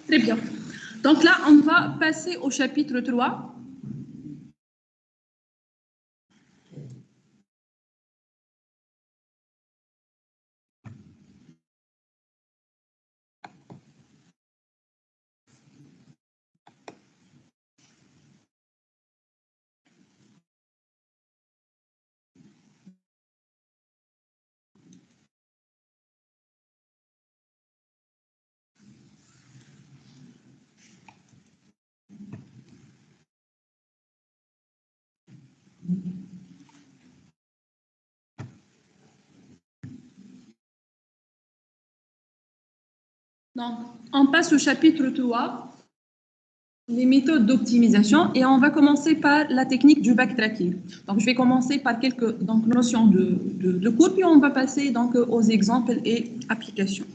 Très bien. Donc là, on va passer au chapitre 3. Donc, on passe au chapitre 3, les méthodes d'optimisation, et on va commencer par la technique du backtracking. Donc, je vais commencer par quelques notions de cours, puis on va passer donc, aux exemples et applications.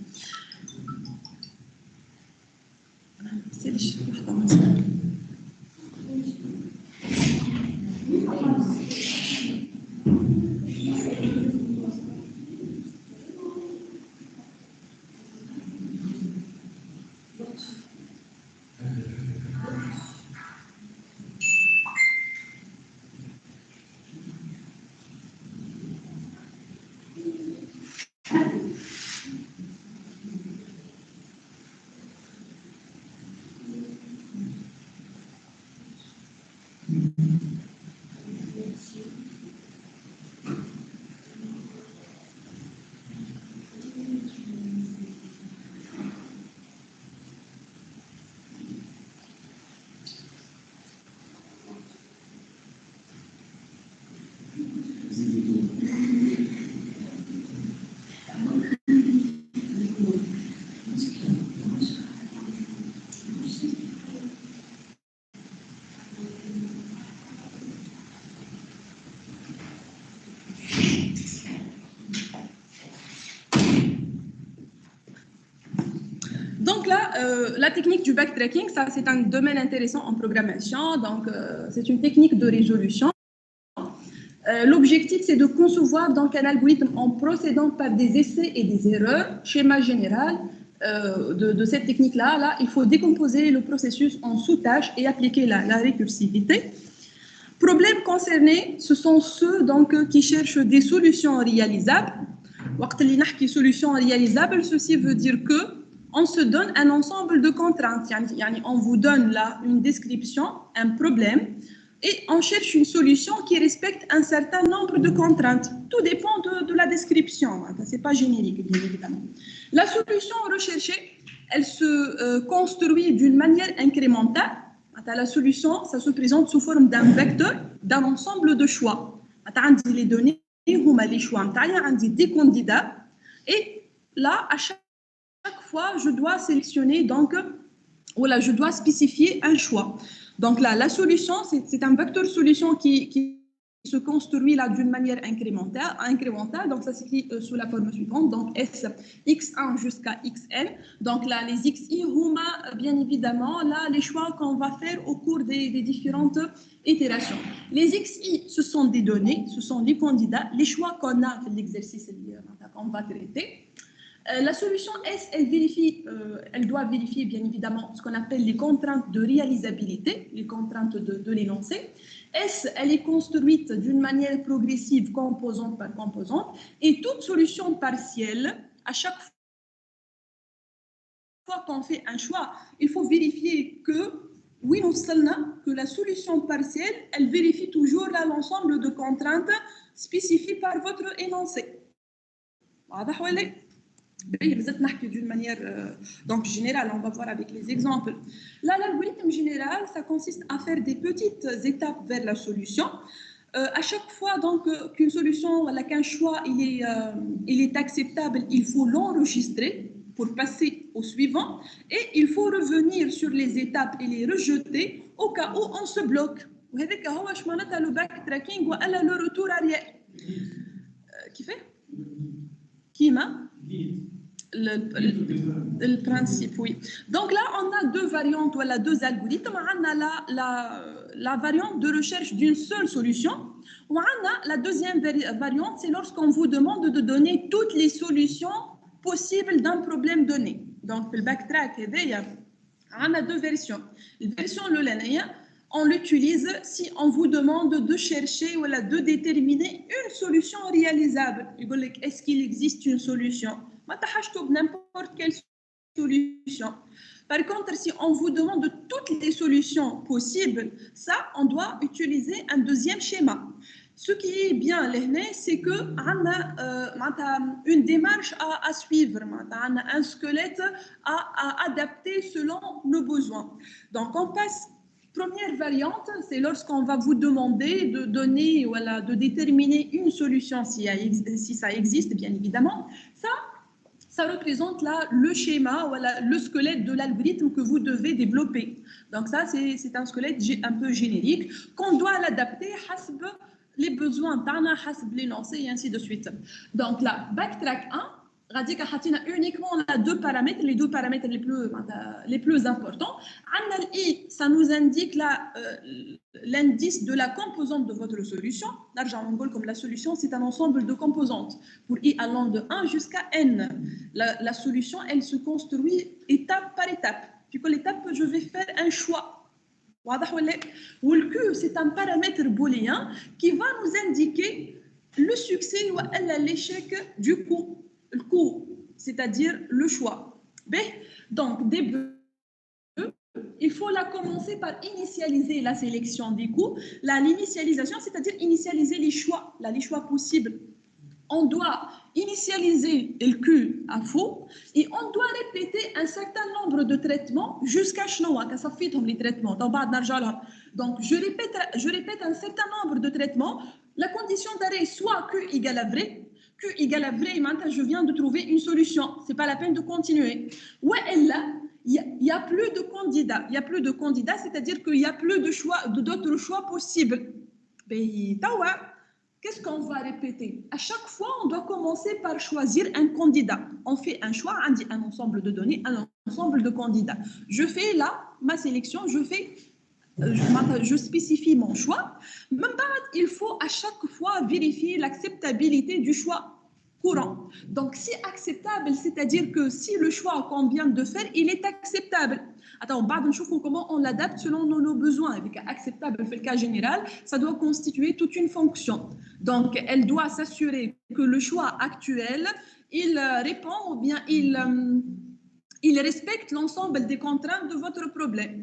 Donc là, la technique du backtracking, ça c'est un domaine intéressant en programmation. Donc c'est une technique de résolution. L'objectif c'est de concevoir donc un algorithme en procédant par des essais et des erreurs. Schéma général de cette technique-là, là, il faut décomposer le processus en sous-tâches et appliquer la récursivité. Problèmes concernés, ce sont ceux donc qui cherchent des solutions réalisables. Quand solutions réalisables, ceci veut dire que on se donne un ensemble de contraintes. On vous donne là une description, un problème, et on cherche une solution qui respecte un certain nombre de contraintes. Tout dépend de la description. Ce n'est pas générique, bien évidemment. La solution recherchée, elle se construit d'une manière incrémentale. La solution, ça se présente sous forme d'un vecteur, d'un ensemble de choix. Les données, les choix. Des candidats. Et là, à chaque fois, je dois sélectionner, donc, voilà, je dois spécifier un choix. Donc là, la solution, c'est un vecteur solution qui se construit là d'une manière incrémentale. Donc ça s'écrit sous la forme suivante. Donc S, x1 jusqu'à xn. Donc là, les xi, bien évidemment, là, les choix qu'on va faire au cours des différentes itérations. Les xi, ce sont des données, ce sont les candidats, les choix qu'on a fait l'exercice qu'on va traiter. La solution S, elle doit vérifier bien évidemment ce qu'on appelle les contraintes de réalisabilité, les contraintes de l'énoncé. S, elle est construite d'une manière progressive, composante par composante, et toute solution partielle, à chaque fois qu'on fait un choix, il faut vérifier que la solution partielle, elle vérifie toujours l'ensemble de contraintes spécifiées par votre énoncé. D'une manière donc générale, on va voir avec les exemples. Là, l'algorithme général, ça consiste à faire des petites étapes vers la solution. À chaque fois donc qu'une solution, qu'un choix il est acceptable, il faut l'enregistrer pour passer au suivant et il faut revenir sur les étapes et les rejeter au cas où on se bloque. وهذاك هو اش معناتها لو باك تراكينغ والا لو روتور اريير كيفاه كيما le principe, oui. Donc là, on a deux variantes, voilà, deux algorithmes. On a la variante de recherche d'une seule solution. On a la deuxième variante, c'est lorsqu'on vous demande de donner toutes les solutions possibles d'un problème donné. Donc, le backtrack, on a deux versions. La version l'olaniya, on l'utilise si on vous demande de chercher ou de déterminer une solution réalisable. Est-ce qu'il existe une solution? N'importe quelle solution. Par contre, si on vous demande toutes les solutions possibles, ça, on doit utiliser un deuxième schéma. Ce qui est bien, c'est qu'on a une démarche à suivre, on a un squelette à adapter selon nos besoins. Donc, on passe. Première variante, c'est lorsqu'on va vous demander de donner, voilà, de déterminer une solution si ça existe, bien évidemment. Ça représente là le schéma, voilà, le squelette de l'algorithme que vous devez développer. Donc ça, c'est un squelette un peu générique qu'on doit l'adapter حسب les besoins تاعنا حسب l'énoncé et ainsi de suite. Donc là, backtrack 1, uniquement on a deux paramètres, les deux paramètres les plus importants. I, ça nous indique là l'indice de la composante de votre solution. Comme la solution, c'est un ensemble de composantes. Pour i allant de 1 jusqu'à n, la solution, elle se construit étape par étape. Puis que l'étape, je vais faire un choix. Ou le Q, c'est un paramètre booléen qui va nous indiquer le succès ou l'échec du coup. Le coup, c'est-à-dire le choix. Donc, il faut la commencer par initialiser la sélection des coups. L'initialisation, c'est-à-dire initialiser les choix possibles. On doit initialiser le Q à faux et on doit répéter un certain nombre de traitements jusqu'à les traitements. Donc, je répète un certain nombre de traitements. La condition d'arrêt soit Q égale à vrai. Q égale à vrai, maintenant je viens de trouver une solution. Ce n'est pas la peine de continuer. Ouais, là, il n'y a plus de candidats. Il n'y a plus de candidats, c'est-à-dire qu'il n'y a plus d'autres choix possibles. Qu'est-ce qu'on va répéter? À chaque fois, on doit commencer par choisir un candidat. On fait un choix, on dit un ensemble de données, un ensemble de candidats. Je fais là ma sélection, je spécifie mon choix. Même pas, il faut à chaque fois vérifier l'acceptabilité du choix courant. Donc, si acceptable, c'est-à-dire que si le choix qu'on vient de faire, il est acceptable. Attends, comment on l'adapte selon nos besoins. Avec acceptable, fait le cas général, ça doit constituer toute une fonction. Donc, elle doit s'assurer que le choix actuel, il répond ou bien il respecte l'ensemble des contraintes de votre problème.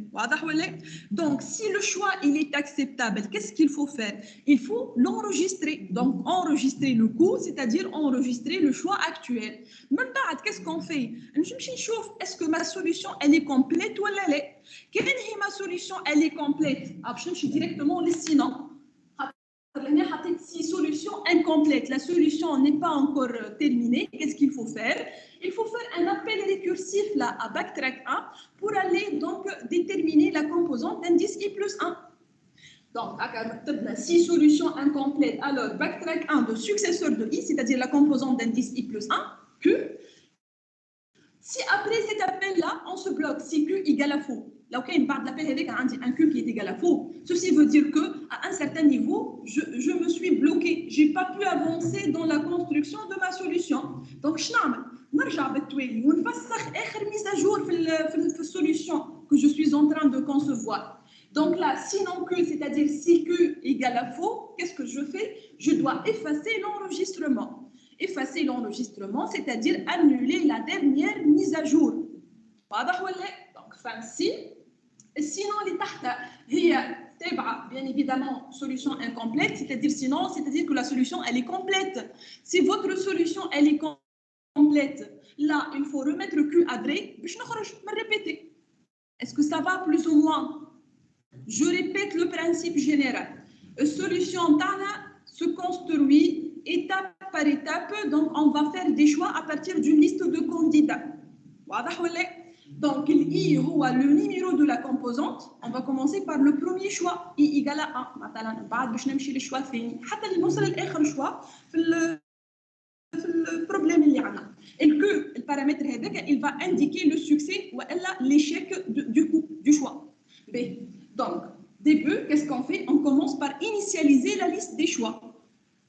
Donc, si le choix il est acceptable, qu'est-ce qu'il faut faire? Il faut l'enregistrer. Donc, enregistrer le coût, c'est-à-dire enregistrer le choix actuel. Même pas, qu'est-ce qu'on fait? Est-ce que ma solution, elle est complète ou elle est? Quelle est ma solution, elle est complète? Je suis directement les sinon. Si solution incomplète, la solution n'est pas encore terminée, qu'est-ce qu'il faut faire? Il faut faire un appel récursif là, à backtrack 1 pour aller donc déterminer la composante d'indice i plus 1. Donc, si solution incomplète, alors backtrack 1 de successeur de i, c'est-à-dire la composante d'indice i plus 1, q. Si après cet appel-là, on se bloque, si q égale à faux, là, il y a un appel avec un q qui est égal à faux. Ceci veut dire qu'à un certain niveau, je me suis bloqué. Je n'ai pas pu avancer dans la construction de ma solution. Donc, je نرجع بالتوالي ونفسخ آخر mise à jour في solution que je suis en train de concevoir. Donc là, sinon Q, c'est-à-dire si Q égale à faux, qu'est-ce que je fais? Je dois effacer l'enregistrement. Effacer l'enregistrement, c'est-à-dire annuler la dernière mise à jour. Donc, fancy. Sinon, les tartes, bien évidemment, solution incomplète, c'est-à-dire que la solution, elle est complète. Si votre solution, elle est complète, Là, il faut remettre le Q à vrai. Je vais répéter. Est-ce que ça va plus ou moins? Je répète le principe général. La solution TANA se construit étape par étape. Donc, on va faire des choix à partir d'une liste de candidats. Donc, I est le numéro de la composante. On va commencer par le premier choix. I égale à 1. Maintenant, باش نمشي للشوا الثاني حتى اللي نوصل لاخر شوا في البروبليم اللي عندنا. Et que le paramètre il va indiquer le succès ou l'échec du choix. B. Donc, début, qu'est-ce qu'on fait? On commence par initialiser la liste des choix.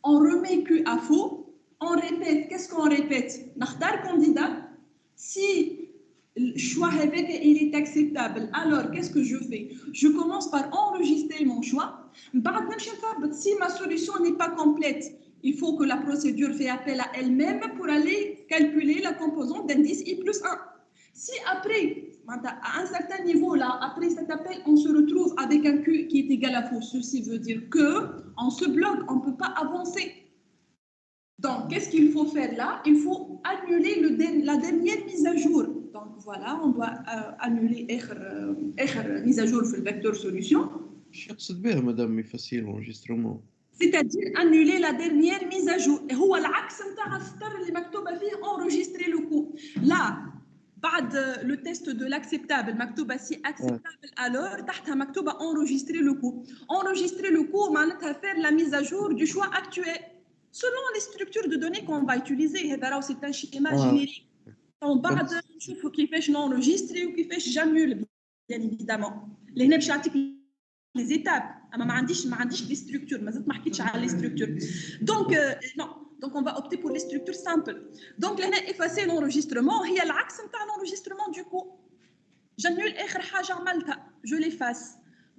On remet Q à faux. On répète. Qu'est-ce qu'on répète? Nakhtar candidat. Si le choix il est acceptable, alors qu'est-ce que je fais? Je commence par enregistrer mon choix. Si ma solution n'est pas complète, il faut que la procédure fait appel à elle-même pour aller calculer la composante d'indice I plus 1. Si après, à un certain niveau, là, après cet appel, on se retrouve avec un Q qui est égal à faux, ceci veut dire qu'on se bloque, on ne peut pas avancer. Donc, qu'est-ce qu'il faut faire là? Il faut annuler la dernière mise à jour. Donc, voilà, on doit annuler la mise à jour sur le vecteur solution. Je sais madame, mais facile l'enregistrement. C'est-à-dire annuler la dernière mise à jour. Et هو العكس نتاع السطر اللي مكتوبه فيه enregistrer le coup. Là, بعد le test de l'acceptable مكتوبه si acceptable alors تحتها مكتوبه enregistrer le coup. Enregistrer le coup معناتها faire la mise à jour du choix actuel selon les structures de données qu'on va utiliser. هذا راه c'est un schéma générique. ومن بعد نشوفوا كيفاش نenregistrer وكيفاش جانول bien évidemment. اللي هنا باش يعطيك les étapes. ما عنديش des structures. ما زلت ما حكيتش على les structures. Donc non. Donc on va opter pour les structures simples. Donc là effacer l'enregistrement هي العكس نتاع l'enregistrement du coup. J'annule آخر حاجة عملتها. Je l'efface.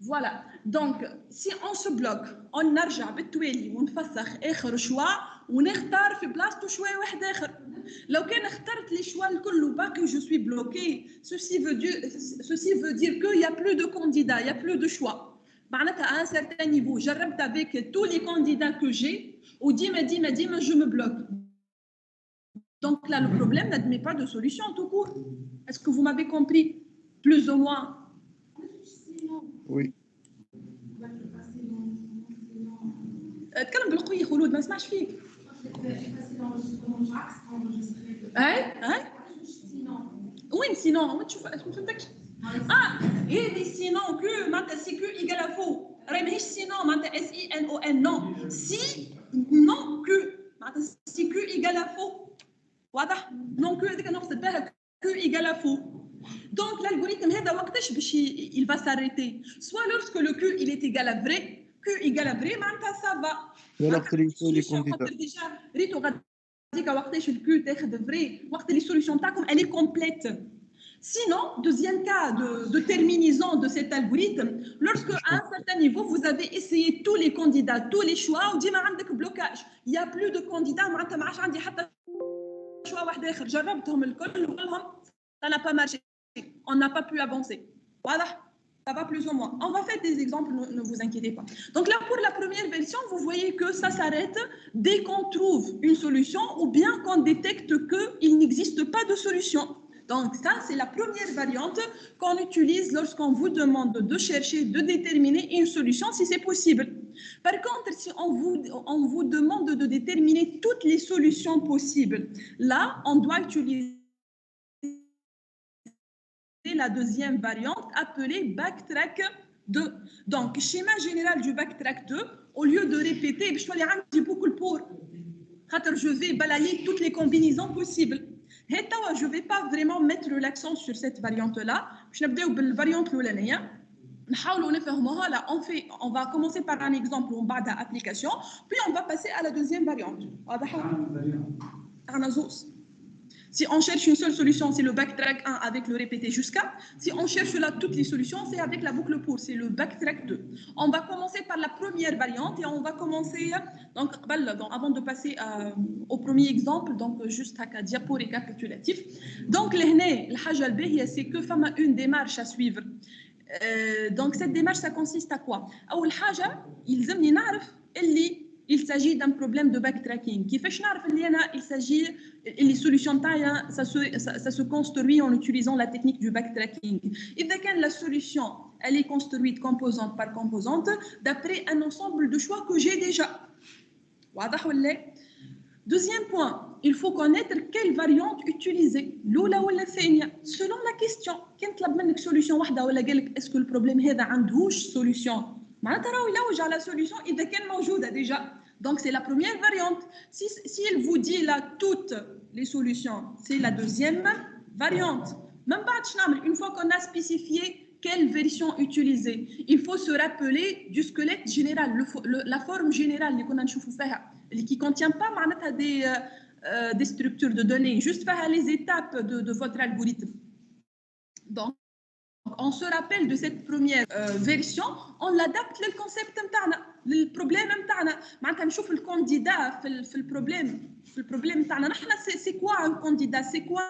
Voilà. Donc si on se bloque, on نرجع بالتوالي ونفسخ آخر شوا ونختار في بلاصتو شوا واحد آخر. لو كان اخترت les choix الكل وبا que je suis bloqué, ceci veut dire qu'il y a plus de candidats, il y a plus de choix. معناتها à un certain niveau, j'arrive avec tous les candidats que j'ai, ou dima, je me bloque. Donc là, le problème n'admet pas de solution tout court. Est-ce que vous m'avez compris? Plus ou moins. Oui. تكلم بالقوي خلود ما نسمعش فيك. وين sinon وين تشوف اسمه فهمتكش. هذه sinon que معناتها سي كو ايجال ا فو راهي ماهيش sinon معناتها اس اي ان او ان نو سي نو كو معناتها سي كو ايجال ا فو واضح نو كو هذيك نقصد بها كو ايجال ا فو. Donc l'algorithme هذا وقتاش باش il va s'arrêter soit lorsque le Q il est égal à vrai Q égal à vrai معناتها ça va. وقت اللي يكون لي كونديدا ديجا ريتو غاديك وقتاش الكيو تاخذ فري وقت اللي السوليوشن تاعكم elle est complète. Sinon, deuxième cas de terminaison de cet algorithme, lorsque à un certain niveau, vous avez essayé tous les candidats, tous les choix, ou dit un blocage. Il n'y a plus de candidats, ça n'a pas marché. On n'a pas pu avancer. Voilà, ça va plus ou moins. On va faire des exemples, ne vous inquiétez pas. Donc là, pour la première version, vous voyez que ça s'arrête dès qu'on trouve une solution ou bien qu'on détecte qu'il n'existe pas de solution. Donc ça, c'est la première variante qu'on utilise lorsqu'on vous demande de chercher, de déterminer une solution si c'est possible. Par contre, si on vous demande de déterminer toutes les solutions possibles, là, on doit utiliser la deuxième variante appelée backtrack 2. Donc, schéma général du backtrack 2, au lieu de répéter, je vais balayer toutes les combinaisons possibles. Je ne vais pas vraiment mettre l'accent sur cette variante-là. Je vais vous la variante l'oulaniya. On va commencer par un exemple en bas d'application, puis on va passer à la deuxième variante. Si on cherche une seule solution, c'est le backtrack 1 avec le répété jusqu'à. Si on cherche là toutes les solutions, c'est avec la boucle pour, c'est le backtrack 2. On va commencer par la première variante et on va commencer, donc avant de passer au premier exemple, donc juste à diapo récapitulatif. Donc, c'est que femme a une démarche à suivre. Donc, cette démarche, ça consiste à quoi? أول حاجة يلزمني نعرف اللي il s'agit d'un problème de backtracking. Il s'agit, les solutions ça se construit en utilisant la technique du backtracking. Et dès que la solution, elle est construite composante par composante, d'après un ensemble de choix que j'ai déjà. Deuxième point, il faut connaître quelle variante utiliser. Selon la question, quand tu as une solution, est-ce que le problème est une solution? Il a la solution et est déjà. Donc, c'est la première variante. Si il vous dit là toutes les solutions, c'est la deuxième variante. Même pas, une fois qu'on a spécifié quelle version utiliser, il faut se rappeler du squelette général, la forme générale qui ne contient pas des structures de données, juste faire les étapes de votre algorithme. Donc, on se rappelle de cette première version, on l'adapte le concept le problème معناتها نشوف le candidat في البروبليم تاعنا نحن c'est quoi un candidat, c'est quoi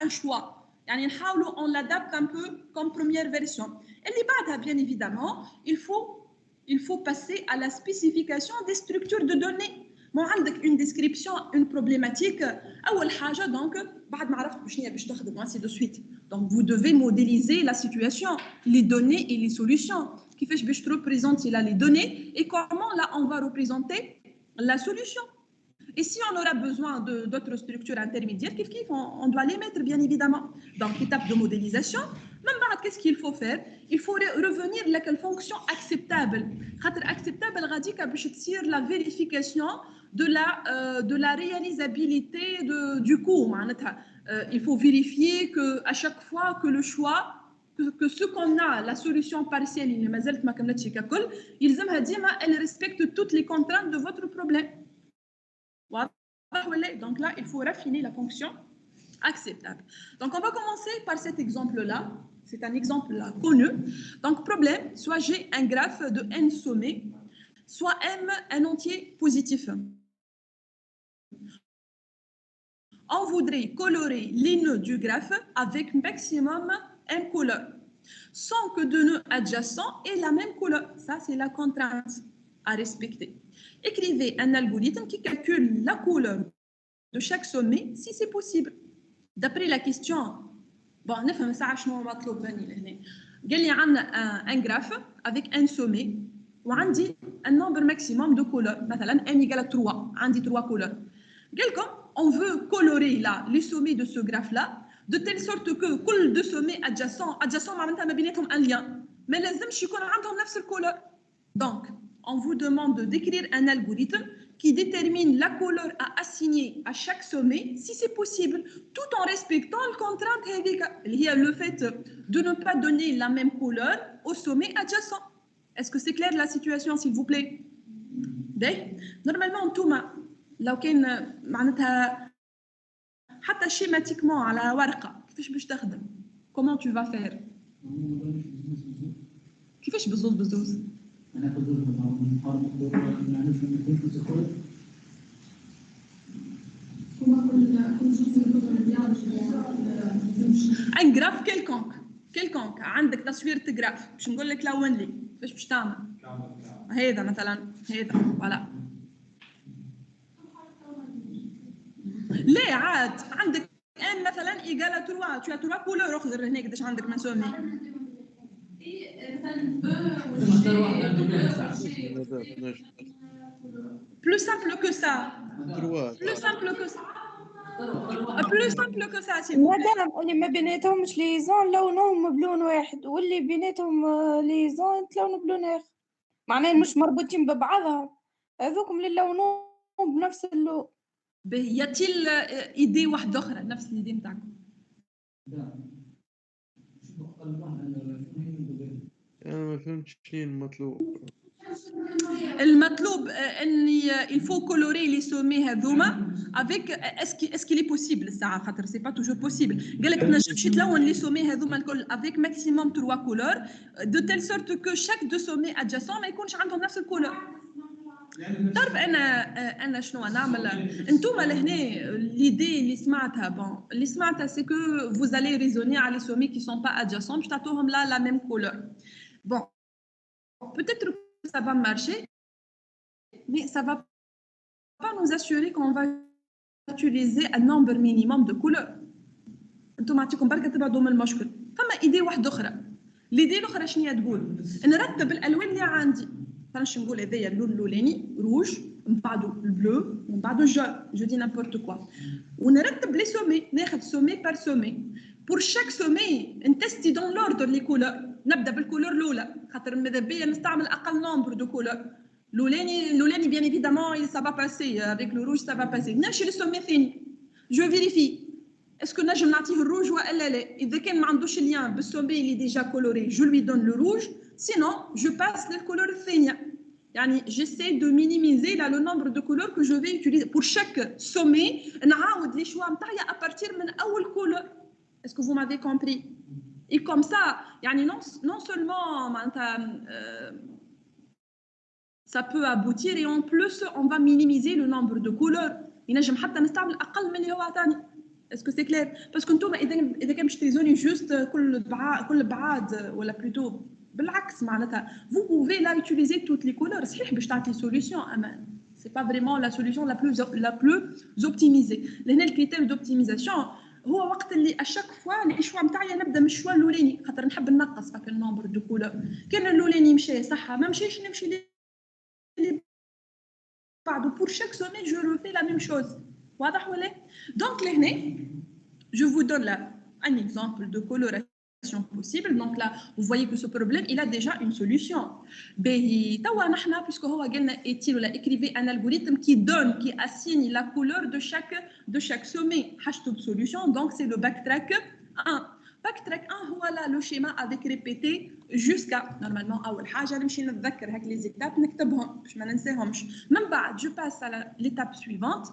un choix. يعني نحاولوا on l'adapte un peu comme première version. Et اللي بعدها bien évidemment, il faut passer à la spécification des structures de données. ما عندك une description, une problématique, أول حاجة donc بعد ما عرفت شنو هي باش تخدم ainsi de suite. Donc vous devez modéliser la situation, les données et les solutions. كيفاش باش représenter là les données et comment là on va représenter la solution. Et si on aura besoin d'autres structures intermédiaires, on doit les mettre bien évidemment. Donc étape de modélisation. Même qu'est-ce qu'il faut faire? Il faut revenir à la fonction acceptable. Acceptable, la vérification de la réalisabilité du cours. Il faut vérifier qu'à chaque fois que le choix, que ce qu'on a, la solution partielle, elle respecte toutes les contraintes de votre problème. Donc là, il faut raffiner la fonction acceptable. Donc on va commencer par cet exemple-là. C'est un exemple là connu. Donc problème, soit j'ai un graphe de n sommets, soit m un entier positif. On voudrait colorer les nœuds du graphe avec maximum n couleurs, sans que deux nœuds adjacents aient la même couleur. Ça, c'est la contrainte à respecter. Écrivez un algorithme qui calcule la couleur de chaque sommet si c'est possible. D'après la question, bon, نفهم ساعة شنو مطلوب مني لهنا. قال لي عندنا un graphe avec un sommet وعندي un nombre maximum de couleurs. مثلا n égale 3. عندي 3 couleurs. قال لكم on veut colorer là les sommets de ce graphe là de telle sorte que كل deux sommets adjacents معناتها ما بيناتهم un lien. ما لازمش يكون عندهم نفس الكولور. Donc on vous demande d'écrire un algorithme qui détermine la couleur à assigner à chaque sommet, si c'est possible, tout en respectant le contrainte il y a le fait de ne pas donner la même couleur au sommet adjacent. Est-ce que c'est clair la situation, s'il vous plaît? Normalement, tout لو كان معناتها حتى schématiquement على ورقة كيفاش باش تخدم؟ Comment tu vas faire? كيفاش بزوز؟ un graphe quelconque عندك تصويرة جراف باش نقول لك لون لي كيفاش باش تعمل هذا مثلا هذا فوالا لا عاد عندك ان مثلا ايجال 3 tu as 3 كولور اخضر هنا قداش عندك من سومي plus simple que ça plus simple que ça مادام اللي ما بيناتهمش ليزون لونهم بلون واحد واللي بيناتهم ليزون تلونوا بلون اخر معناه مش مربوطين ببعضها هذوكم اللي لونهم بنفس اللون. ياتيل ايدي واحده اخرى نفس الايدي نتاعكم؟ انا ما فهمتش شنو المطلوب. المطلوب اني il faut colorer les sommets هذوما avec est-ce qu'il est possible الساعه خاطر c'est pas toujours possible. قال لك تنجمش تلون les sommets هذوما الكل avec maximum 3 couleurs de telle sorte que chaque deux sommets adjacents ما يكونش عندهم نفس الكولور. تعرف انا شنو نعمل؟ انتوما لهنا ليدي اللي سمعتها c'est que vous allez raisonner على les sommets qui sont pas adjacents باش تعطوهم la même couleur. Bon, peut-être que ça va marcher. mais ça va pas nous assurer qu'on va utiliser un nombre minimum de couleurs. انتم معطيكم بركه تبعدوا من المشكل. فما ايدي واحده اخرى. الايدي الاخرى شنو هي تقول؟ نرتب الالوان اللي عندي. فاش نقول هذايا اللون الاولاني روج من بعده البلو ومن بعده الجون جو دي نيمبورت كوا ونرتب لي سومي ناخذ سومي بار سومي بور شاك سومي نتستي دون لوردر لي كولور نبدا بالكولور الاولى خاطر ماذا بيا نستعمل اقل نومبر دو كولور الاولاني بيان ايفيدامون سا با باسي افيك لو روج سا با باسي نمشي للسومي الثاني جو فيريفي اسكو نجم نعطيه الروج ولا لا اذا كان ما عندوش اللين بالسومي اللي ديجا كولوري جو لوي دون لو روج sinon je passe للكولور الثانيه يعني j'essaie de minimiser là, le nombre de couleurs que je vais utiliser pour chaque sommet نعاود لي شوا نتاعي à partir من اول couleur est-ce que vous m'avez compris et comme ça يعني non seulement ça peut aboutir et en plus on va minimiser le nombre de couleurs ينجم حتى نستعمل اقل من اللي هو ثاني est-ce que c'est clair parce que نتوما اذا كان باش تريزوني جوست كل بعاد ولا plutôt بالعكس معناتها vous pouvez là utiliser toutes les couleurs صحيح باش تعطي solution اما c'est pas vraiment la solution la plus optimisée لهنا الكريتير d'optimisation هو وقت اللي اشاك فوا الشوا نتاعي نبدا من الشوا الاولاني خاطر نحب ننقص هكا النومبر دو كولور كان الاولاني مشى صح ما مشيش نمشي لي بعده pour chaque sommet je refais la même chose واضح ولا donc لهنا je vous donne là un exemple de coloration possible. Donc là, vous voyez que ce problème, il a déjà une solution. Puisque écrivez un algorithme qui donne, qui assigne la couleur de chaque sommet. Hashtag solution, donc c'est le backtrack 1. Backtrack 1, voilà le schéma avec répété jusqu'à, normalement, les étapes, je passe à l'étape suivante.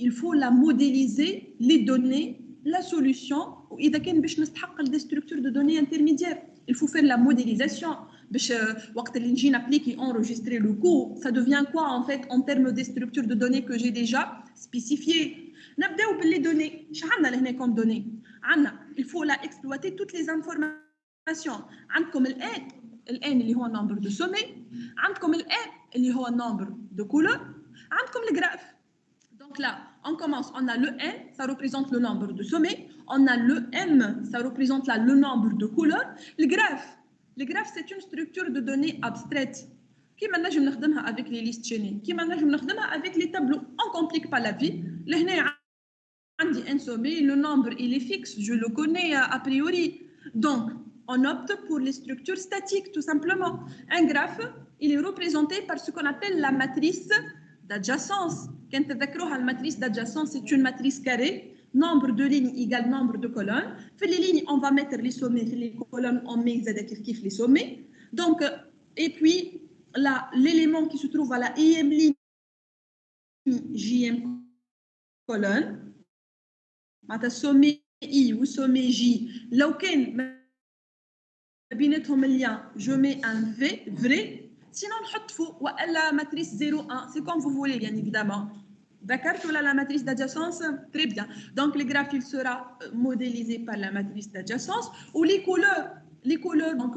Il faut la modéliser, les données, la solution واذا كان باش نستحق des structures de données intermédiaires il faut faire la modélisation باش وقت اللي نجي نابليكي enregistrer le coût ça devient quoi en fait en termes des structures de données que j'ai déjà spécifiées نبداو باللي données اش عندنا لهنا comme données عندنا il faut la exploiter toutes les informations عندكم الان اللي هو nombre de sommets عندكم الان اللي هو nombre de couleurs عندكم الجراف. Donc là, on commence, on a le N, ça représente le nombre de sommets, on a le M, ça représente là le nombre de couleurs. Le graphe, c'est une structure de données abstraite. Qui maintenant je vais avec les listes chaînées, qui maintenant je vais avec les tableaux. On ne complique pas la vie. Là, on dit un sommet, le nombre il est fixe, je le connais a priori. Donc, on opte pour les structures statiques, tout simplement. Un graphe, il est représenté par ce qu'on appelle la matrice d'adjacence. Quand la matrice d'adjacence, c'est une matrice carrée, nombre de lignes égale nombre de colonnes. Fait les lignes, on va mettre les sommets, les colonnes, on met les sommets. Donc, et puis, là, l'élément qui se trouve à la IM ligne, JM colonne, à sommet I ou sommet J, là où je mets un V, vrai. Sinon, on faux ou la matrice 0,1, c'est comme vous voulez, bien évidemment. D'accord, ou la matrice d'adjacence, très bien. Donc, le graphe il sera modélisé par la matrice d'adjacence ou les couleurs. Donc,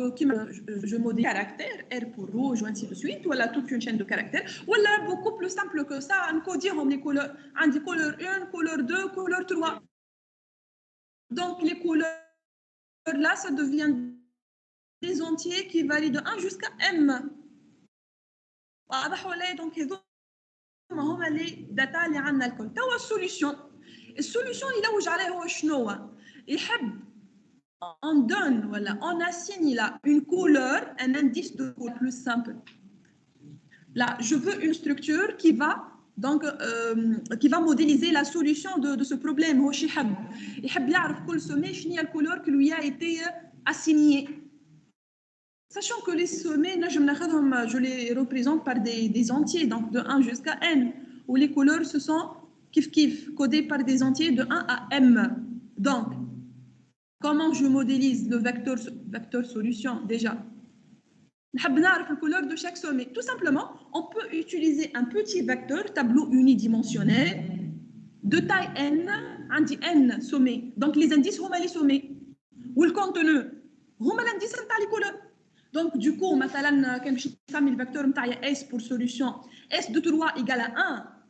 je modèle caractère, R pour rouge, ou ainsi de suite, ou toute une chaîne de caractères. Ou là, beaucoup plus simple que ça, on codie les couleurs. On dit couleur 1, couleur 2, couleur 3. Donc, les couleurs là, ça devient des entiers qui varient de 1 jusqu'à M. واضح ولا دونك هذوما لي داتا اللي عندنا الكل توا السوليوشن اللي لوج عليه هو شنو يحب on donne ولا on assigne là une couleur un indice de couleur plus simple là je veux une structure qui va modéliser la solution de ce problème هو شي يحب يعرف كل sommet شنو هي الكولور qui lui a été assignée. Sachant que les sommets, je les représente par des entiers, donc de 1 jusqu'à N, où les couleurs se sont codées par des entiers de 1 à M. Donc, comment je modélise le vecteur solution déjà? La couleur de chaque sommet. Tout simplement, on peut utiliser un petit vecteur, tableau unidimensionnel, de taille N, N sommets. Donc, les indices, sont les sommets. Ou le contenu, l'indice, c'est les couleurs. Donc, du coup, مثلا كان باش نسمي الفecteur نتاعي S pour solution S de 3 égale à 1.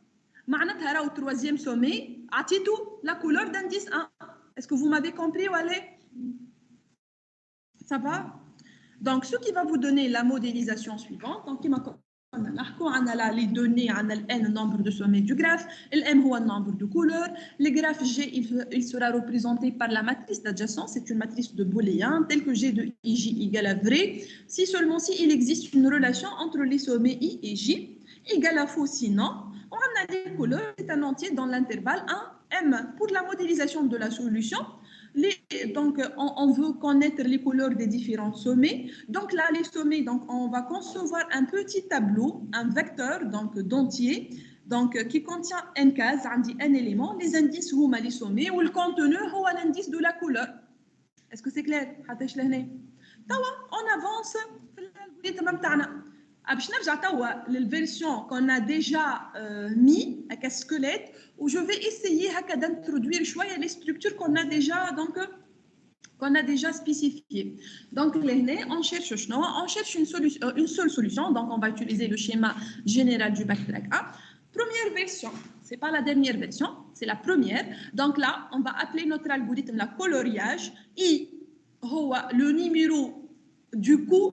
معناتها راهو troisième sommet عطيتو la couleur d'indice 1. Est-ce que vous m'avez compris ou allez? Ça va? Donc, ce qui va vous donner la modélisation suivante. Donc, on a là les données, on a le n nombre de sommets du graphe, le m est le nombre de couleurs. Le graphe G, il sera représenté par la matrice d'adjacence. C'est une matrice de Booléen, telle que G de IJ égale à vrai. Si seulement si il existe une relation entre les sommets I et J égale à faux, sinon, on a les couleurs, c'est un entier dans l'intervalle 1, M. Pour la modélisation de la solution, donc, on veut connaître les couleurs des différents sommets. Donc là, les sommets, donc, on va concevoir un petit tableau, un vecteur donc d'entier, donc qui contient n cases, on dit n éléments. Les indices sont les sommets ou le contenu est l'indice de la couleur. Est-ce que c'est clair? On avance. باش نرجع توا للفيرسيون qu'on a déjà mis avec un squelette où je vais essayer d'introduire شويه les structures qu'on a déjà spécifiées. Donc là on cherche une seule solution. Donc on va utiliser le schéma général du backtrack A. Première version, c'est pas la dernière version, c'est la première. Donc là on va appeler notre algorithme la coloriage. I le numéro du coup.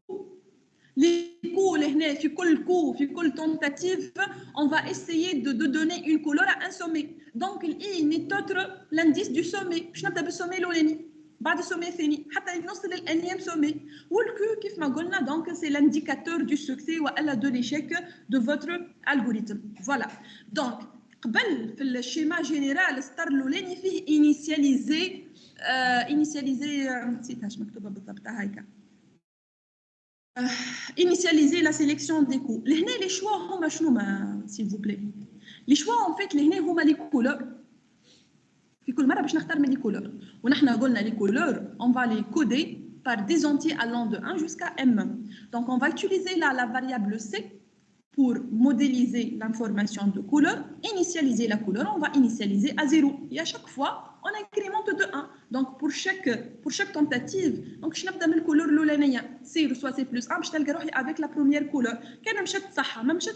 Les coups, في كل tentative, on va essayer de donner une couleur à un sommet. Donc, I n'est autre l'indice du sommet. Je n'ai pas de sommet l'oleni. بعد sommet ثاني حتى نوصل للأنيام sommet. والكو كيف ما قلنا donc c'est l'indicateur du succès ou de l'échec de votre algorithme. Voilà. Donc, قبل في الشيما جينيرال ستار الأولاني فيه initialiser نسيتهاش مكتوبة بالضبط هيك. Initialiser la sélection des coups. Les choix, s'il vous plaît. Les choix, en fait, les couleurs. في كل مرة باش نختار من les couleurs. ونحن قلنا les couleurs, on va les coder par des entiers allant de 1 jusqu'à m. Donc, on va utiliser là la variable c pour modéliser l'information de couleur. Initialiser la couleur, on va initialiser à 0. Et à chaque fois, on incrémente de 1. Donc, pour chaque tentative, donc je n'ai pas de couleur l'olanaya. C reçoit C plus 1, je vais avec la première couleur. Quand je suis صح, même si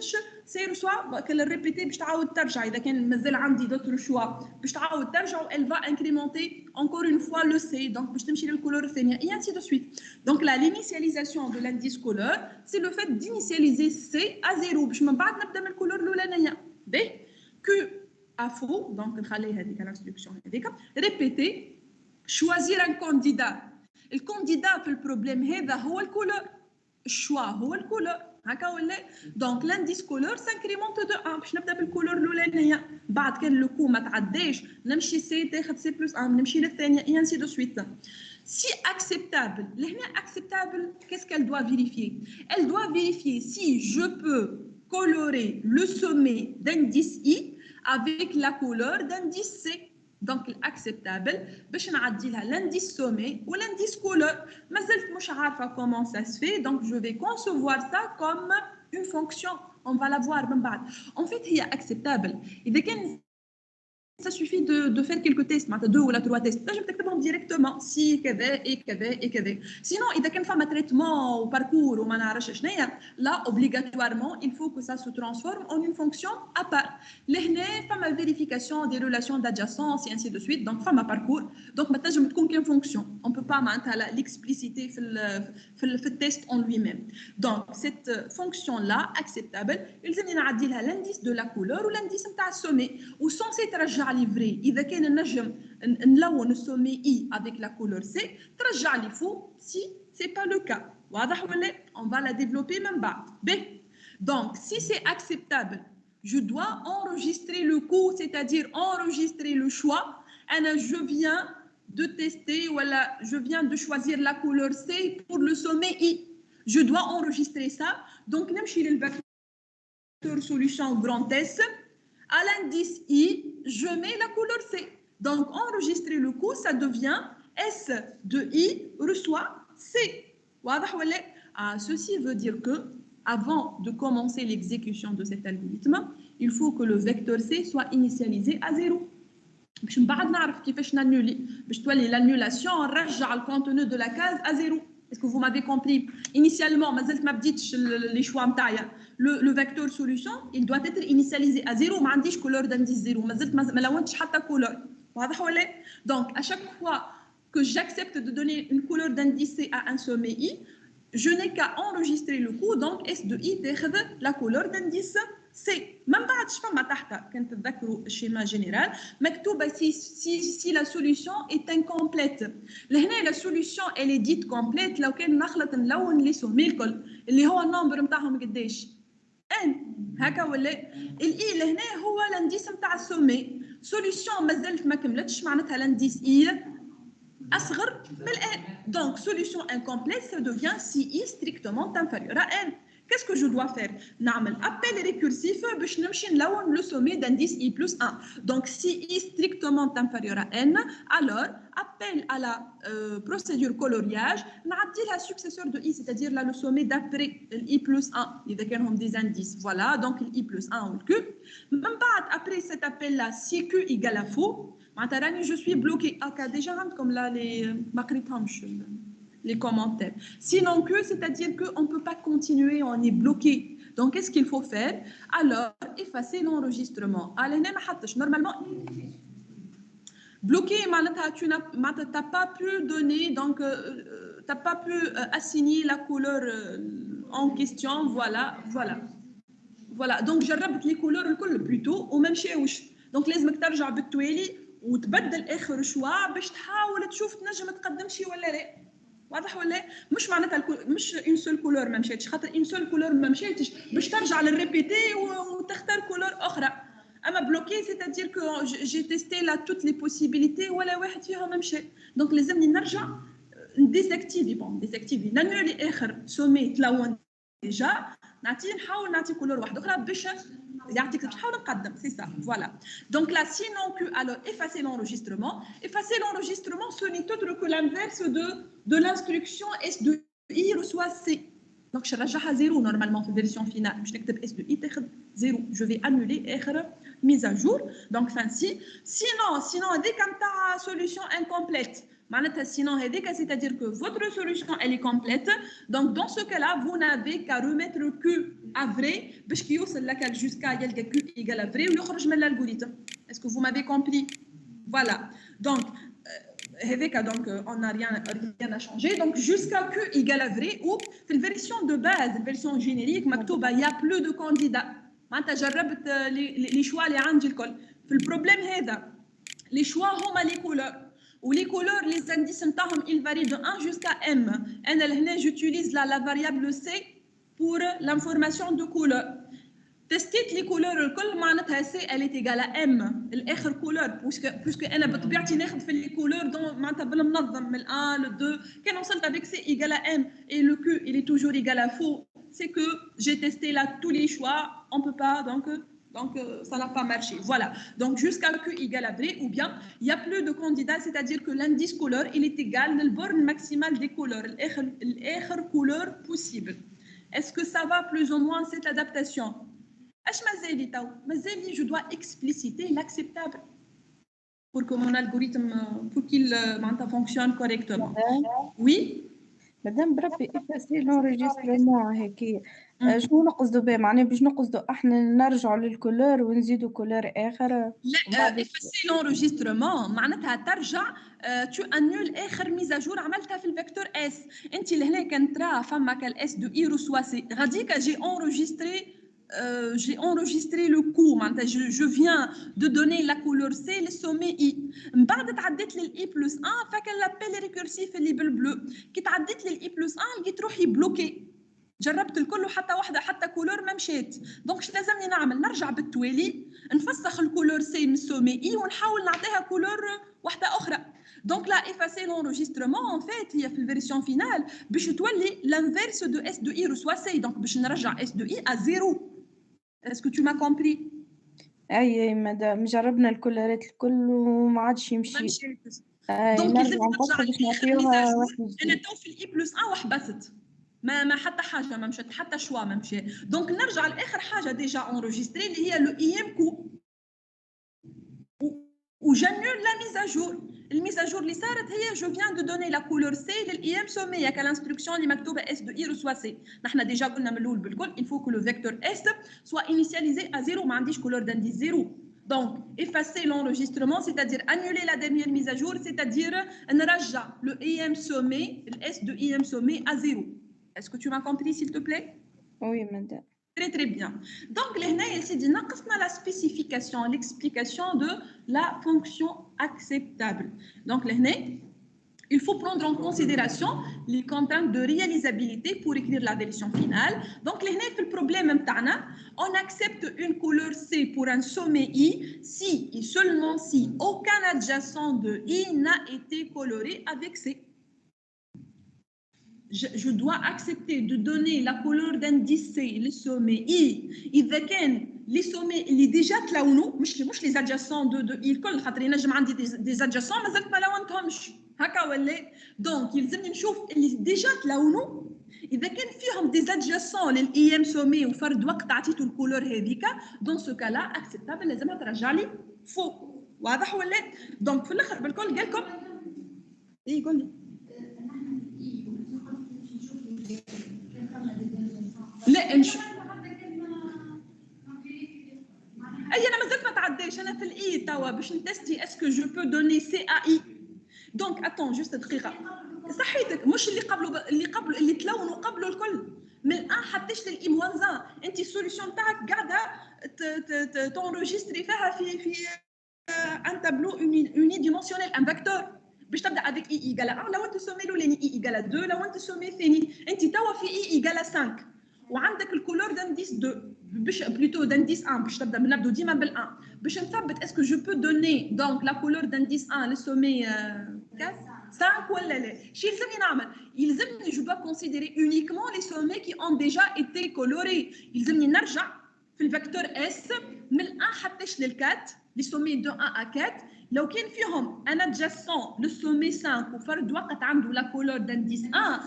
C reçoit, qu'elle répète, je تعاود ترجع. إذا كان مازال عندي d'autres choix, je تعاود ترجع, elle va incrémenter encore une fois le C. Donc, je تمشي للcouleur الثانية et ainsi de suite. Donc là, l'initialisation de l'indice couleur, c'est le fait d'initialiser C à 0. Je me بعد نبدأ من الcouleur l'olanaya. B que à faux, donc l'instruction répéter, choisir un candidat. Le candidat fait le problème, c'est le couleur. Le choix, c'est le couleur. Donc l'indice couleur s'incrémente de 1. Je n'ai pas de couleur l'olanaya. بعد كان le coup ما تعداش نمشي C تاخد C plus 1 نمشي للثانية et ainsi de suite. Si acceptable, acceptable, qu'est-ce qu'elle doit vérifier? Elle doit vérifier si je peux colorer le sommet d'indice I avec la couleur d'indice C. Donc l'acceptable, باش نعدي لها l'indice sommet ou l'indice couleur. ما زلت مش عارفة comment ça se fait, donc je vais concevoir ça comme une fonction. On va la voir من بعد. En fait, هي acceptable. إذا كان ça suffit de faire quelques tests, 2 ou 3 tests. Là, je vais t'écrire directement si كذا. Sinon, il y a qu'une femme à traitement ou parcours ou là, obligatoirement, il faut que ça se transforme en une fonction à part. Là, femme à vérification des relations d'adjacence et ainsi de suite. Donc, femme à parcours. Donc, maintenant, je me trouve qu'une fonction. On ne peut pas mettre l'expliciter le test en lui-même. Donc, cette fonction-là, acceptable, il y a l'indice de la couleur ou l'indice de la sommet. Ou censé ترجع لي فري اذا كان النجم نلون السومي اي avec la couleur C ترجع لي فو si c'est pas le cas. واضح ولا on va la développer من بعد. B. Donc si c'est acceptable, je dois enregistrer le coup, c'est-à-dire enregistrer le choix. Je viens de tester voilà, je viens de choisir la couleur C pour le sommet I. Je dois enregistrer ça. Donc نمشي للvecteur solution grand S. À l'indice I, je mets la couleur C. Donc, enregistrer le coup, ça devient S de I reçoit C. Ceci veut dire que, avant de commencer l'exécution de cet algorithme, il faut que le vecteur C soit initialisé à 0. باش من بعد نعرف كيفاش نانولي باش تولي l'annulation نرجع le contenu de la case à 0. Est-ce que vous m'avez compris? Initialement, مازلت ما بديتش les choix نتاعيا. Le vecteur solution, il doit être initialisé à 0. ما عنديش couleur d'indice 0. مازلت ما لونتش حتى couleur. واضح ولا؟ Donc à chaque fois que j'accepte de donner une couleur d'indice C à un sommet I, je n'ai qu'à enregistrer le coup, donc S de I تاخذ la couleur d'indice C. من بعد شفما تحت كان تتذكروا الشيما جينيرال مكتوبة si la solution est incomplète. لهنا la solution elle est dite complète لو كان نخلط نلون لي سومي الكل اللي هو النمبر نتاعهم قداش n هكا ولا الاي لهنا هو الانديس نتاع السومي. سوليوشن مازالت ما كملتش معناتها الانديس اي أصغر من n. Donc, solution incomplète, ça devient si i strictement inférieur à n. Qu'est-ce que je dois faire? نعمل appel récursif باش نمشي نلون le sommet d'indice i plus 1. Donc, si i strictement inférieur à n, alors appel à la procédure coloriage, نعدي la successeur de i, c'est-à-dire là le sommet d'après i plus 1. إذا كانهم des indices. Voilà, donc i plus 1 ou le q. من بعد, après cet appel-là, si q égale à faux, je suis bloqué. Ah, déjà, comme là, les commentaires. Sinon que, c'est-à-dire qu'on ne peut pas continuer, on est bloqué. Donc, qu'est-ce qu'il faut faire? Alors, effacer l'enregistrement. Normalement, bloqué, tu n'as pas pu donner, donc, tu n'as pas pu assigner la couleur en question. Voilà. Donc, j'ai les couleurs plutôt au même chez. Donc, les مكتر جعبت توالي وتبدل اخر شوا باش تحاول تشوف تنجم تقدم شي ولا لا. واضح ولا؟ مش معناتها مش اون سول كولور ما مشاتش، خاطر اون سول كولور ما مشاتش باش ترجع للريبيتي وتختار كولور اخرى. اما بلوكي سيتادير كو جي تيستي لا توت لي بوسيبيليتي ولا واحد فيهم ما مشى. دونك لازمني نرجع ديزاكتيفي نانولي اخر سومي تلون ديجا نحاول نعطي كولور واحده اخرى باش يعطيك تحاول نقدم. C'est ça, voilà. Donc là, sinon que, alors effacer l'enregistrement. Effacer l'enregistrement, ce n'est autre que l'inverse de l'instruction S de I reçoit C. Donc je rajoute à 0 normalement dans la version finale. Je n'écris S de I تاخذ 0. Je vais annuler آخر mise à jour. Donc fancy. Sinon dès que ta solution incomplète. Sinon, c'est-à-dire que votre solution elle est complète. Donc dans ce cas-là, vous n'avez qu'à remettre Q à vrai parce qu'il y a jusqu'à Q égale à vrai ou يخرج من l'algorithme. Est-ce que vous m'avez compris? Voilà. Donc on n'a rien à changer. Donc jusqu'à Q égale à vrai ou في la version de base, la version générique, il n'y a plus de candidats. معناتها جربت les choix اللي عندي الكل. في البروبلème هذا les choix هما les couleurs. Ou les couleurs, les indices, ils varient de 1 jusqu'à M. J'utilise la variable C pour l'information de couleur. Tester les couleurs, C elle est égale à M. L'autre couleur, puisque elle a les couleurs dans le 1, le 2. Quand on s'entend avec C égale à M et le Q il est toujours égal à faux, c'est que j'ai testé là tous les choix. On ne peut pas, donc ça n'a pas marché. Voilà. Donc jusqu'à Q égale à vrai, ou bien il n'y a plus de candidats, c'est-à-dire que l'indice couleur il est égal à la borne maximale des couleurs, l'autre couleur possible. Est-ce que ça va plus ou moins cette adaptation? Je dois expliciter l'acceptable pour que mon algorithme, pour qu'il fonctionne correctement. Oui. مادام بربي effacer l'enregistrement هيك شنو نقصدوا به؟ معناه باش نقصدوا احنا نرجعوا للكولور ونزيدوا كولور اخر؟ لا effacer l'enregistrement معناتها ترجع tu annules اخر ميزا جور عملتها في الفيكتور اس. انت لهنا كان ترى فما كال اس دو اي reçoit سي غاديك j'ai enregistré le coup. Je viens de donner la couleur C, le sommet I. بعد تعديت للI plus 1 فكان l'appel récursif اللي بالبلو. كي تعديت للI plus 1 لقيت روحي بلوكي. جربت الكل وحتى واحدة حتى كولور ما مشات. دونك شنو لازمني نعمل؟ نرجع بالتوالي نفسخ الكولور سي من السومي اي ونحاول نعطيها كولور واحدة أخرى. دونك لا effacer l'enregistrement en fait هي في الفيرسيون فينال باش تولي l'inverse de S de I reçoit C. دونك باش نرجع S de I à 0. Est-ce que tu m'as compris? اي مدام جربنا الكولورات الكل وما عادش يمشي. دونك نرجع نفكر باش نعطيوها واحد انا تو في الاي بلس 1 وحبست ما حتى حاجه ما مشات حتى شوا ما مشى. دونك نرجع لاخر حاجه ديجا انريجستري اللي هي لو اي ام كو وجانول لا ميز ا جور. الميز اجور اللي صارت هي جو فيان دو دوني لا كولور سي للاي ام سومي ياك الانستركسيون اللي مكتوبه اس دو اي رسوا سي. نحن ديجا قلنا من الاول بالكل il faut que le vecteur s soit initialisé à 0 ما عنديش couleur d'indice 0. Donc, effacer l'enregistrement, c'est-à-dire annuler la dernière mise à jour, c'est-à-dire نرجع le IM sommet, le S de IM sommet à 0. Est-ce que tu m'as compris, s'il te plaît? Oui, madame. Très très bien. Donc, la spécification, l'explication de la fonction acceptable. Donc, il faut prendre en considération les contraintes de réalisabilité pour écrire la version finale. Donc, le problème, on accepte une couleur C pour un sommet I si et seulement si aucun adjacent de I n'a été coloré avec C. Je dois accepter de donner la couleur d'indice C, le sommet I. إذا كان les sommets اللي déjà تلونوا مش les adjacents de I الكل خاطر ينجم عندي des adjacents مازلت ما لونتهمش هكا ولا. دونك يلزمني نشوف اللي déjà تلونوا إذا كان فيهم des adjacents للإي إم سومي وفرد وقت عطيته الكولور هذيك دون سو كالا اكسبتابل لازمها ترجع لي فوق. واضح ولا؟ دونك في الآخر بالكل قال لكم إيه قول لي. لا نشوف اي انا مازلت ما تعديش انا في الاي توا باش نتستي اسكو جو بو دوني سي ا اي. دونك اتون جوست دقيقه صحيتك مش اللي تلونوا قبلوا الكل من الان حطيش للاي موانزان انت السوليوشن تاعك قاعده تونجستري فيها في ان تابلو اوني ديمونسيونيل ان فيكتور باش تبدا افيك اي ايغال 1 لو انت سومي الاولاني اي ايغال 2 لو انت سومي الثاني انت توا في اي ايغال 5 وعندك الكولور دانديس 2 باش بلوتو دانديس 1 باش تبدا نبداو ديما بال 1 باش نثبت اسكو جو بو دوني دونك لا كولور دانديس 1 للسومي 5 ولا لا. شي يلزمني نعمل يلزمني جو دو كونسيديري اونيكمون لي سومي كي اون ديجا ايتي كولوري. يلزمني نرجع في الفيكتور اس من 1 حتىش لل4 لي سومي دو 1 ا 4 لو كان فيهم ان ادجاسون لو سومي 5 وفرد وقت عنده لا كولور دانديس 1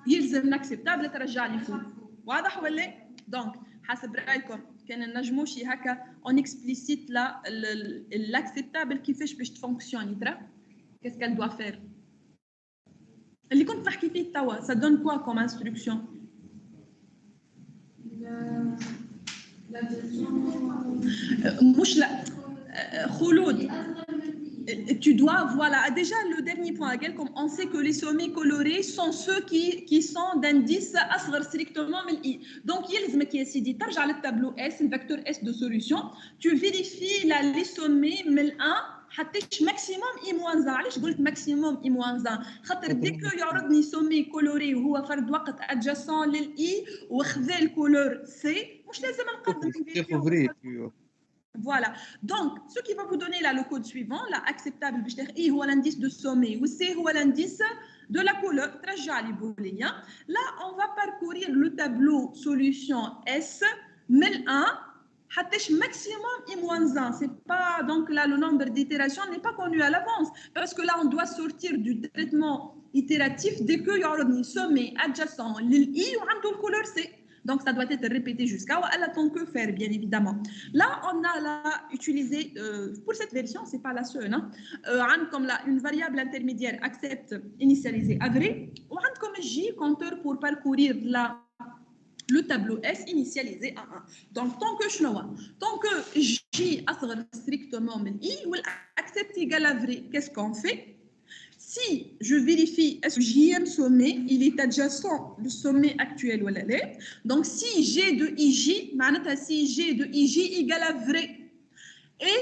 يلزم ناكسبتابل ترجع لي فوق. واضح ولا؟ دونك حسب رايكم كان نجمو شي هكا اون اكسبليسيت لا لاكسبتابل كيفاش باش تفونكسيوني ترى كيس كال دوا فير اللي كنت نحكي فيه توا سا دون كوا كوم انستركسيون. مش لا خلود tu dois, voilà, déjà le dernier point, comme on sait que les sommets colorés sont ceux qui sont d'indice asghar strictement من I. Donc, يلزمك يا سيدي ترجع للتابلو S, le vecteur S de solution, tu vérifies les sommets من 1 حتىش ماكسيموم I moins 1. علاش قلت ماكسيموم I moins 1 خاطر ديك يعرضني سومي كولوري وهو فرد وقت adjacent للI وخذا الكولور C مش لازم نقدم في Voilà. Donc, ce qui va vous donner là le code suivant, là, acceptable, I ou l'indice de sommet, ou C ou l'indice de la couleur, là, on va parcourir le tableau solution S, 1001, maximum I-1. C'est pas, donc là, le nombre d'itérations n'est pas connu à l'avance, parce que là, on doit sortir du traitement itératif dès qu'il y aura un sommet adjacent, l'I ou un couleur C. Donc, ça doit être répété jusqu'à ou elle attend que faire, bien évidemment. Là, on a là utilisé, pour cette version, ce n'est pas la seule, hein, comme là, une variable intermédiaire accepte initialisée à vrai, ou comme J, compteur pour parcourir le tableau S initialisé à 1. Donc, tant que J asghar strictement min I, ou accepte égal à vrai, qu'est-ce qu'on fait? Si je vérifie est-ce que JM sommet, il est adjacent le sommet actuel ou la lettre. Donc si G de IJ, si G de IJ égale à vrai et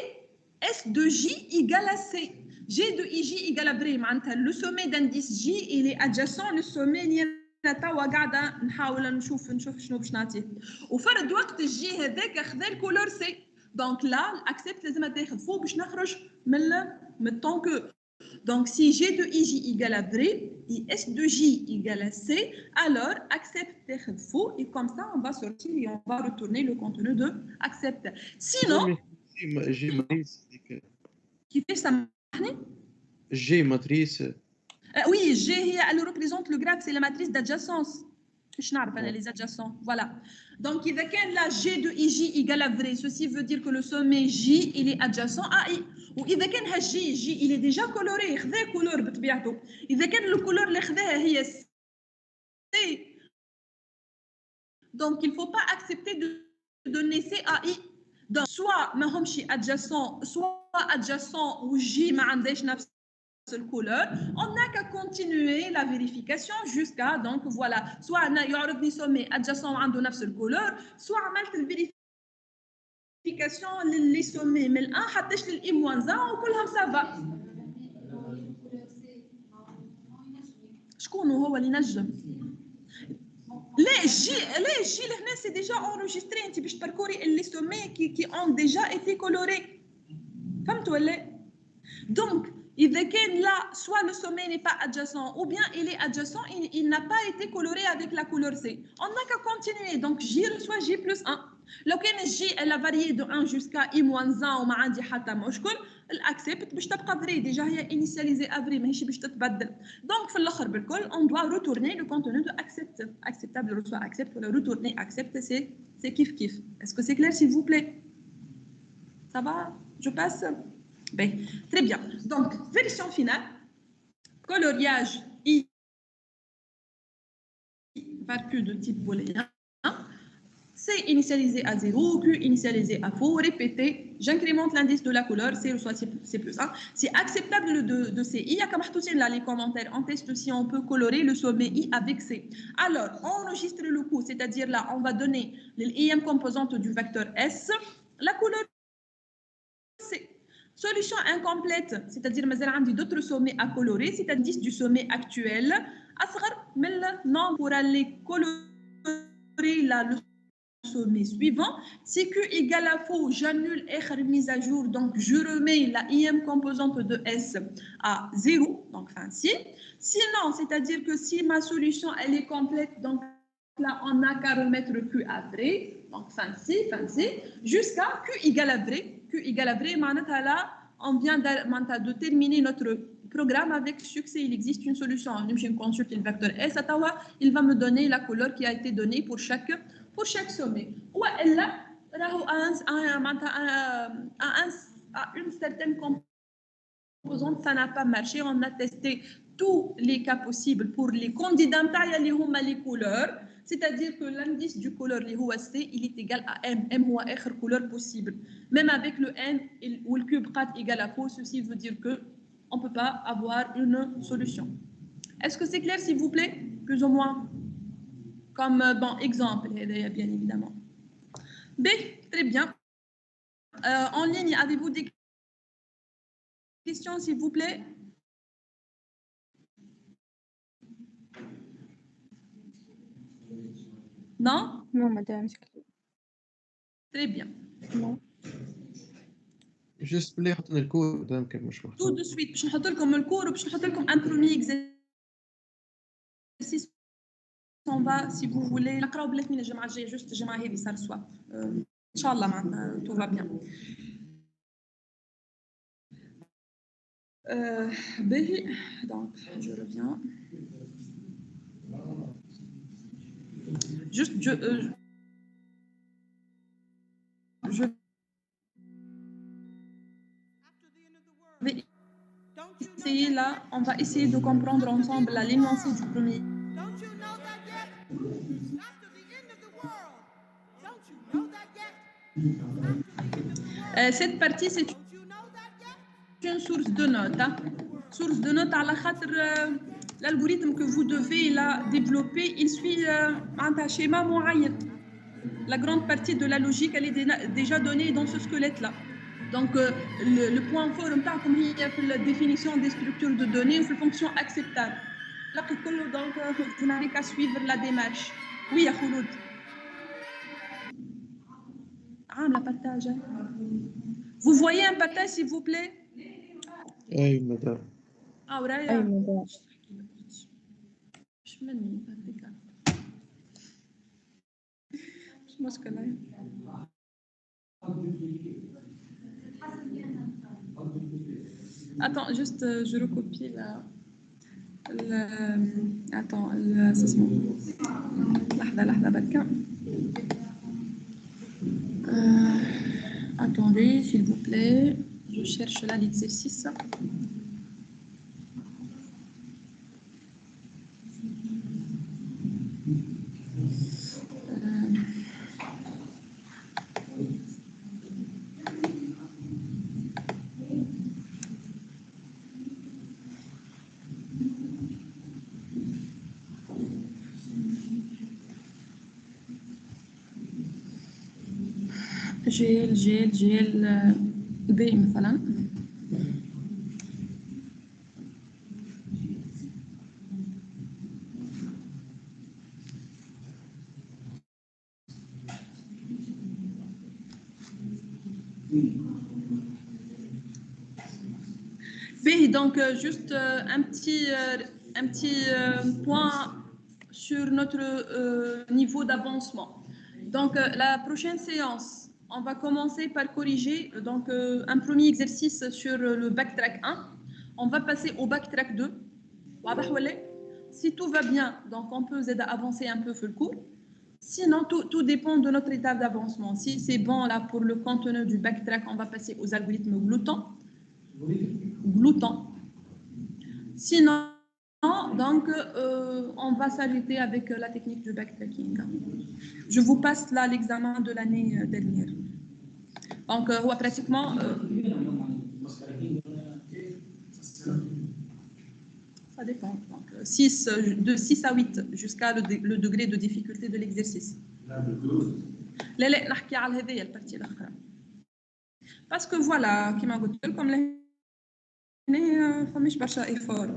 S de J égale à C. G de IJ égale à vrai, le sommet d'indice J il est adjacent le sommet اللي توا قاعده نحاول نشوف شنو باش نعطيه وفرد وقت الجي هذاك اخذ الكولور سي. دونك لا الاكسبت لازم تاخذ فوق باش نخرج من الطون كو. Donc, si G de IJ égale à vrai et S de J égale à C, alors accepte faux et comme ça, on va sortir et on va retourner le contenu de accepte. Sinon, G matrice. Qui fait ça? G matrice. Oui, G, elle représente le graphe, c'est la matrice d'adjacence. كيفاش نعرف انا les adjacents. Voilà. Donc اذا كان la G de IJ égale à vrai, ceci veut dire que le sommet J il est adjacent à I. واذا كان ها J il est déjà coloré, خذا couleur بطبيعته. اذا كان الكولور اللي خذاها هي C, donc il faut pas accepter de donner C à I. Donc soit ما همشي adjacent, soit adjacent ou J ما عندهاش نفس couleur, on n'a qu'à continuer la vérification jusqu'à, donc voilà, soit يعرضني sommet adjacent عنده نفس couleur, soit عملت الفيريفيكاسيون للي sommets من الان حطيت للاي موان 1 وكلهم سافا. شكون هو اللي نجم؟ لا جي لهنا سي ديجا enregistré. انت باش تباركوري اللي sommets qui ont déjà été colorés. فهمت ولا؟ Donc إذا كان là, soit le sommet n'est pas adjacent, ou bien il est adjacent, il n'a pas été coloré avec la couleur C. On n'a qu'à continuer. Donc J reçoit J plus 1. لو كان J elle a varié de 1 jusqu'à I moins 1 وما عندي حتى مشكل، الأكسبت باش تبقى فري، ديجا هي initialisée à vrai ماهيش باش تتبدل. Donc في الآخر بالكل on doit retourner le contenu de accept. Acceptable reçoit accept ولا retourner accept, c'est kiff kiff. Est-ce que c'est clair s'il vous plaît? Ça va? Je passe? Ben, très bien. Donc, version finale, coloriage I varcu de type booléen, C initialisé à 0, Q initialisé à faux, répété, j'incrémente l'indice de la couleur, C reçoit C plus 1. C'est acceptable de CI, comme là les commentaires, on teste si on peut colorer le sommet I avec C. Alors, on enregistre le coup, c'est-à-dire là, on va donner l'IM composante du vecteur S, la couleur C. Solution incomplète, c'est-à-dire que d'autres sommets à colorer, c'est l'indice du sommet actuel. Asghar min non pour aller colorer le sommet suivant. Si Q égale à faux, j'annule R mise à jour, donc je remets la IM composante de S à 0, donc fin si. Sinon, c'est-à-dire que si ma solution elle est complète, donc là on n'a qu'à remettre Q à vrai, donc fin si, jusqu'à Q égale à vrai. Q égale à vrai, là, on vient de terminer notre programme avec succès. Il existe une solution. Je consulte le vecteur S, il va me donner la couleur qui a été donnée pour chaque sommet. Ou là, à une certaine composante, ça n'a pas marché. On a testé tous les cas possibles pour les candidats les couleurs. C'est-à-dire que l'indice du couleur C, il est égal à M. M ou autre couleur possible. Même avec le N ou le cube égal à faux, ceci veut dire qu'on ne peut pas avoir une solution. Est-ce que c'est clair, s'il vous plaît? Plus ou moins. Comme bon exemple, bien évidemment. B, très bien. En ligne, avez-vous des questions, s'il vous plaît? Non? Non, madame. Très bien. Non. Juste بلي حطنا الكود قدام كان مش محطوط. Tout de suite باش نحط لكم الكور وباش نحط لكم un premier exercice. On va, si vous voulez, نقراو بالله من الجمعة الجاية، juste الجمعة هذه صار سوا. إن شاء الله معناتها tout va bien. باهي donc je reviens. Juste je vais essayer là, on va essayer de comprendre ensemble l'énoncé du premier. Cette partie, c'est une source de notes. Hein. Source de notes à la khatre, l'algorithme que vous devez là, développer, il suit un schéma moyen. La grande partie de la logique, elle est déjà donnée dans ce squelette-là. Donc, le point fort, il y a la définition des structures de données ou la fonction acceptable. Là, donc, vous n'avez qu'à suivre la démarche. Oui, à Khouloud. Ah, la partage. Vous voyez un partage, s'il vous plaît? Oui, madame. Ah, ouais, أي مدام. مش مني هذيك. مش مشكلة. Attends, juste, je recopie la... Attends, ça se هكا لحظة بركة. Attendez, s'il vous plaît, je cherche là l'exercice. جيل B مثلا. Donc juste un petit point sur notre niveau d'avancement. Donc la prochaine séance, on va commencer par corriger donc un premier exercice sur le backtrack 1. On va passer au backtrack 2. Si tout va bien, donc on peut avancer un peu sur le cours. Sinon, tout dépend de notre étape d'avancement. Si c'est bon là pour le contenu du backtrack, on va passer aux algorithmes gloutants. Sinon, donc, on va s'arrêter avec la technique du backtracking. Je vous passe là l'examen de l'année dernière. Donc, pratiquement... ça dépend. Donc, de 6 à 8 jusqu'à le degré de difficulté de l'exercice. لا نحكي على هذه البارتي الاخرى. Parce que voilà, كما قلت لكم هنا فماش برشا ايفور.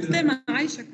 سلامة عايشك.